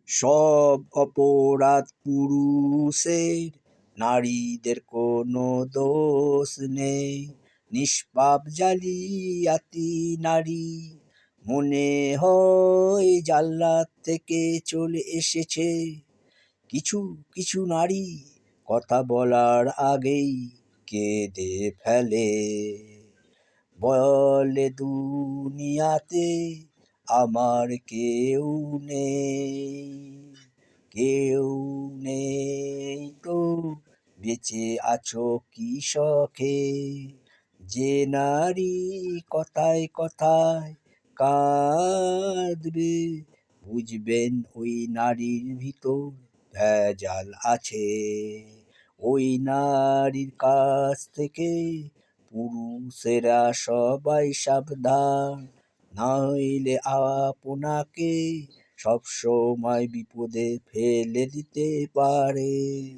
সব অপরাধ পুরুষের, নারীদের কোনো দোষ নেই। নিষ্পাপ জালিয়াতি নারী, মনে হয় জান্নাত থেকে চলে এসেছে। কিছু কিছু নারী কথা বলার আগেই কেঁদে ফেলে, বলে দুনিয়াতে আমার কেউ নেই। কেউ নেই তো বেঁচে আছো কি শখে? যে নারী কথায় কথায় কাঁদবে, বুঝবেন ওই নারীর ভিতর ভেজাল আছে। ওই নারীর কাছ থেকে পুরুষেরা সবাই সাবধান, নইলে আপনাকে সবসময় বিপদে ফেলে দিতে পারে।